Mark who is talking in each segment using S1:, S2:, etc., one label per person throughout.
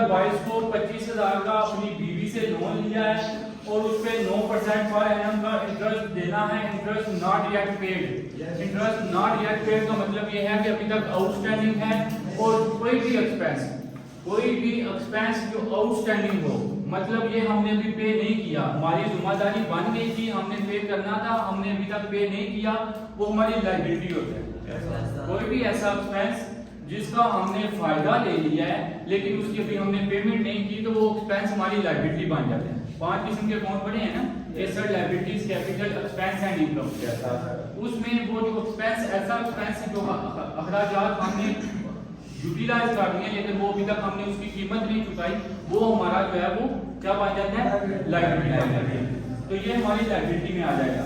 S1: 2022 को 25,000 का अपनी बीवी से लोन लिया है और उस पे 9% पर एनम का इंटरेस्ट देना है। Interest not yet paid. Interest not yet paid का मतलब ये है कि अभी तक आउटस्टैंडिंग है और कोई भी एक्सपेंस जो आउटस्टैंडिंग हो, मतलब ये हमने अभी पे नहीं किया, हमारी जिम्मेदारी बन गई थी, हमने पे करना था, हमने अभी तक पे नहीं किया, वो हमारी लायबिलिटी होती है। कोई भी ऐसा एक्सपेंस जिसका हमने फायदा ले लिया है लेकिन उसकी अभी हमने पेमेंट नहीं की तो वो एक्सपेंस हमारी लायबिलिटी बन जाते हैं। 5 किस्म के अकाउंट पढ़े हैं ना, asset, liabilities, capital, expense and income. उसमें वो जो एक्सपेंस ऐसा एक्सपेंस है जो अखराजात हमने यूटिलाइज कर दिए लेकिन वो अभी तक हमने उसकी कीमत नहीं चुकाई, वो हमारा जो है वो क्या बन जाता है, लायबिलिटी बन जाती है। तो ये हमारी लायबिलिटी में आ जाएगा।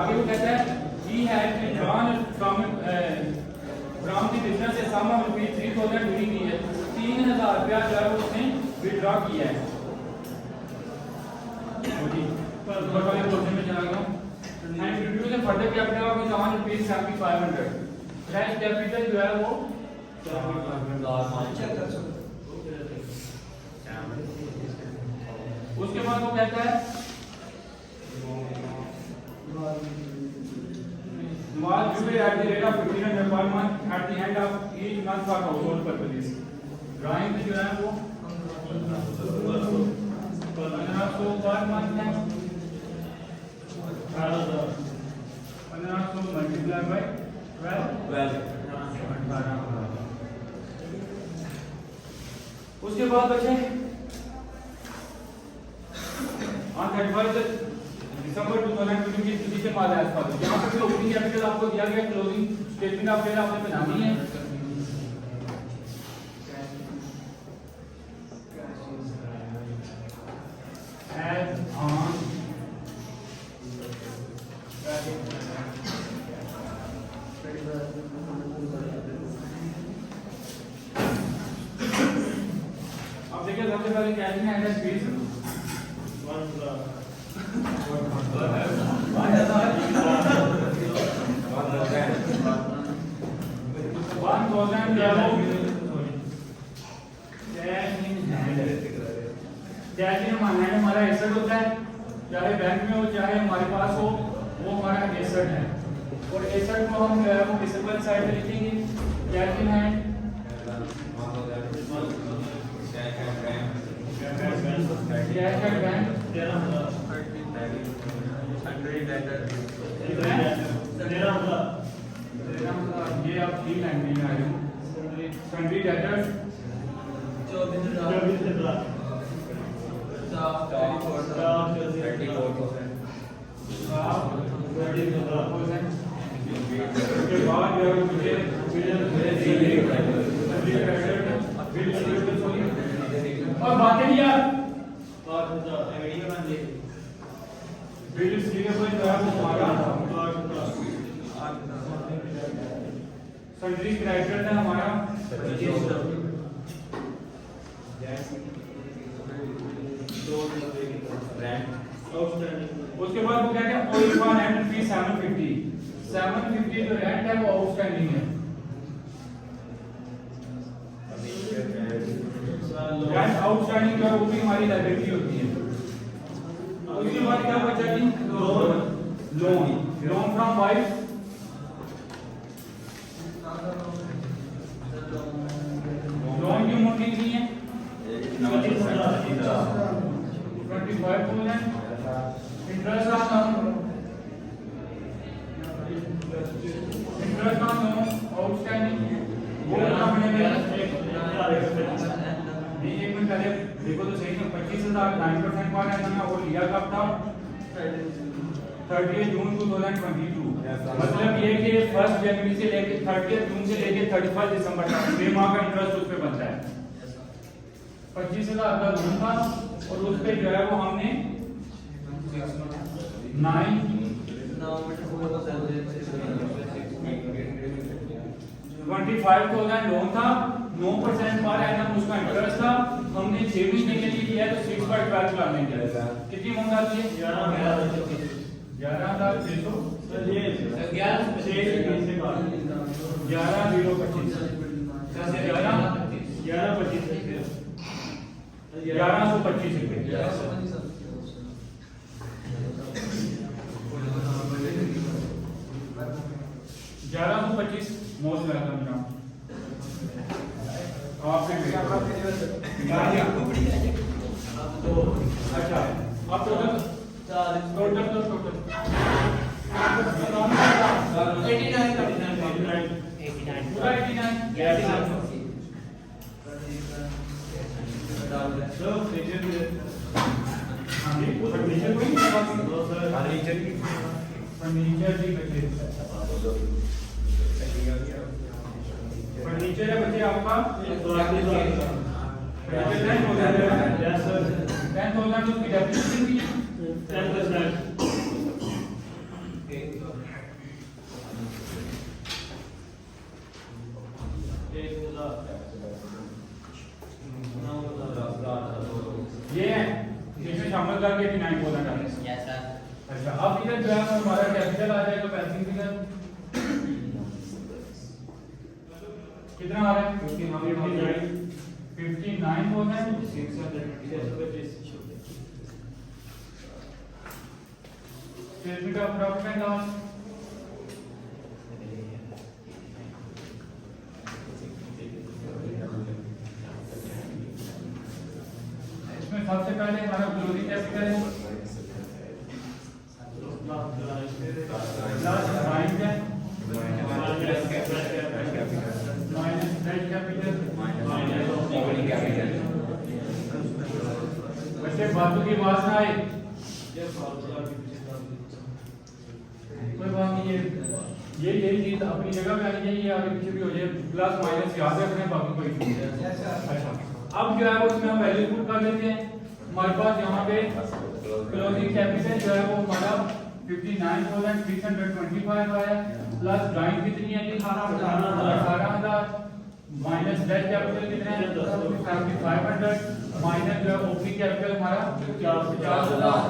S1: आगे वो कहता है he had withdrawn from the business a sum of rupees 3,000 during the year। 3,000 रुपया जो है वो उसने विड्रॉ किया है। वाले पोर्शन में चला गया and reduce the further capital of his own rupees 7,500। Fresh capital जो है वो उसके बाद वो कहता है was due at the rate of 1,500 per month at the end of each month for household purposes। Drawing जो है वो 1500 पर मंथ है, 1500 मल्टीप्लाई बाय 12। उसके बाद बचे on 31 दिसंबर 2020 की स्थिति से माल आसपास। यहाँ पर ओपनिंग कैपिटल आपको दिया गया, क्लोजिंग स्टेटमेंट आपने बनानी है। As on अब देखिए सबसे पहले क्या है, एंड स्पीड 1,000 हमारा एसेट होता है, चाहे बैंक में हो चाहे हमारे पास हो, वो हमारा एसेट है। और एसेट को हम वो डिसेबल साइड में लिखेंगे cash in hand, cash at bank, ये आप 3 लाइन में आ रहे हो। सन्ड्री डेटर्स 24 और बातें यार बिल रिसीवेबल जो है वो हमारा सन्ड्री क्रेडिटर है हमारा 25। उसके बाद वो क्या है ऑयल फॉर रेंट फी 750 जो रेंट है वो आउटस्टैंडिंग है। रेंट आउटस्टैंडिंग जो है वो भी हमारी लायबिलिटी होती है। उसके बाद क्या बचा जी, लोन फ्रॉम वाइफ, लोन की अमाउंट कितनी है 25,000। इंटरेस्ट ऑन लोन आउटस्टैंडिंग वो हमने एक मिनट पहले देखो तो सही, 25,000 9% पर है वो लिया कब था 30 जून 2022। मतलब ये कि 1 जनवरी से लेके 30 जून से लेके 31 दिसंबर तक 6 माह का इंटरेस्ट उस पे बनता है। 25,000 का लोन था और उस पे जो है वो हमने 25,000 लोन था, 9% पर एनम उसका इंटरेस्ट था, हमने 6 महीने के लिए लिया तो 6.12 लाने के लिए कितनी अमाउंट आती है 11,600 11,025 1125 रुपए। 1125 मोस्ट वेलकम जनाब। आपके अच्छा आप टोटल टोटल टोटल 89 पूरा 89 फर्नीचर है बच्चे आपका 10,000 उसकी डेप्रिसिएशन भी है 10%। ये है इसमें शामिल करके 89,000 डालें। Yes sir. अच्छा अब इधर जो है हमारा कैपिटल आ जाएगा पैसिंग फिगर कितना आ रहा है 59,625 statement of profit and loss इसमें सबसे पहले हमारा क्लोजिंग कैपिटल है वैसे बातों की आवाज ना आए कोई बात नहीं है ये यही चीज अपनी जगह पे आनी चाहिए आगे पीछे भी हो जाए प्लस माइनस याद रखना है बाकी कोई चीज है। अच्छा अब जो है उसमें हम वैल्यू पुट कर देते हैं हमारे पास यहाँ पे क्लोजिंग कैपिटल जो है वो हमारा 59,625 आया प्लस ड्राइंग कितनी है 18,000 माइनस डेट कैपिटल कितना है 500 माइनस जो है ओपनिंग कैपिटल हमारा 50,000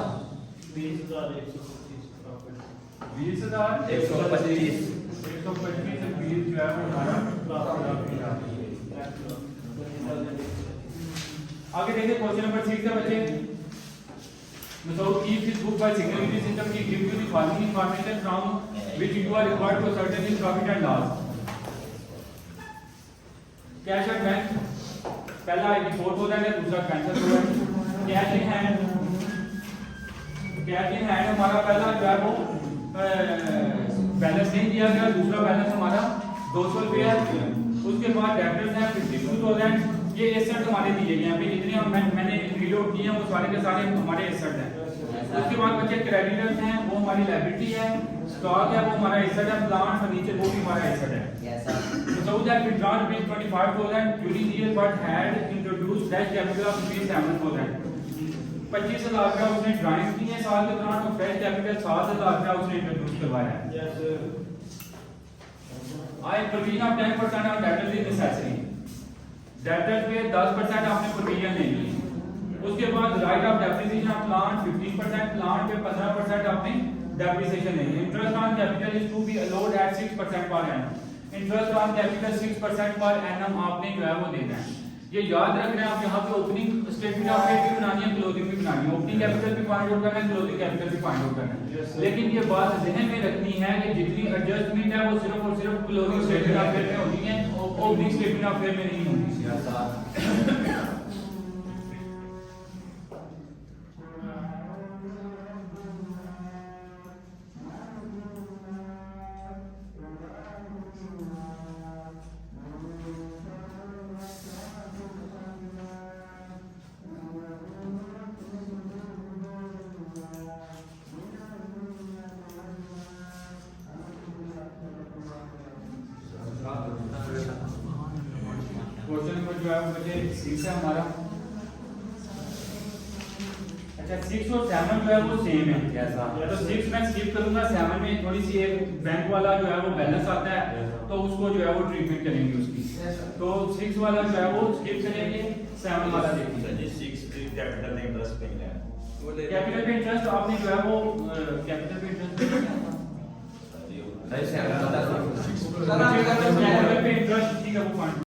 S1: 20,125 जो है वो हमारा आगे देखिए क्वेश्चन नंबर 6 है बच्चे So keep this book by security system की give you the following information from which you are required to ascertain profit and loss. Cash at bank पहला आईडी 4,000 है दूसरा कैंसिल हुआ है। कैश इन हैंड हमारा पहला जो है वो बैलेंस नहीं दिया गया दूसरा बैलेंस हमारा 200 रुपये है। उसके बाद डेब्टर्स हैं 52,000 ये एसेट हमारे दिए गए हैं अभी जितने मैंने रीलोड किए हैं वो सारे के सारे हमारे एसेट हैं। उसके बाद बच्चे क्रेडिटर्स हैं वो हमारी लायबिलिटी है स्टॉक है वो हमारा एसेट है प्लांट फर्नीचर वो भी हमारा एसेट है। So that we drawn rupees 25,000 during the year but had introduced fresh capital of rupees 7,000 25,000 का उसने ड्राइंग की है साल के दौरान तो फ्रेश कैपिटल 7,000 का उसने इंट्रोड्यूस करवाया है। Yes sir. I provision of 10% of debtors is necessary debtors पे 10% आपने प्रोविजन लेनी है। उसके बाद write off depreciation of plant 15% plant पे 15% आपने डेप्रिसिएशन लेनी है। Interest on capital is to be allowed at 6% per annum interest on capital 6% per annum आपने जो है वो देना है। ये याद रखना है आप यहाँ पे ओपनिंग स्टेटमेंट ऑफ क्रेडिट भी बनानी है क्लोजिंग भी बनानी है ओपनिंग कैपिटल भी फाइंड आउट करना है क्लोजिंग कैपिटल भी फाइंड आउट करना है। लेकिन ये बात ध्यान में रखनी है कि जितनी एडजस्टमेंट है वो सिर्फ और सिर्फ क्लोजिंग स्टेटमेंट ऑफ क्रेडिट में होती है ओपनिंग स्टेटमेंट ऑफ क्रेडिट में नहीं होती। क्वेश्चन नंबर जो है वो बच्चे 6 है हमारा। अच्छा 6 और 7 जो है वो सेम है जैसा तो 6 मैं स्किप करूंगा 7 में थोड़ी सी एक बैंक वाला जो है वो बैलेंस आता है तो उसको जो है वो ट्रीटमेंट करेंगे उसकी। तो 6 वाला जो है वो स्किप करेंगे 7 वाला देखेंगे।
S2: 6 कैपिटल पे इंटरेस्ट पे है
S1: कैपिटल पे इंटरेस्ट आपने जो है वो कैपिटल पे इंटरेस्ट
S2: सही से
S1: इंटरेस्ट ठीक है वो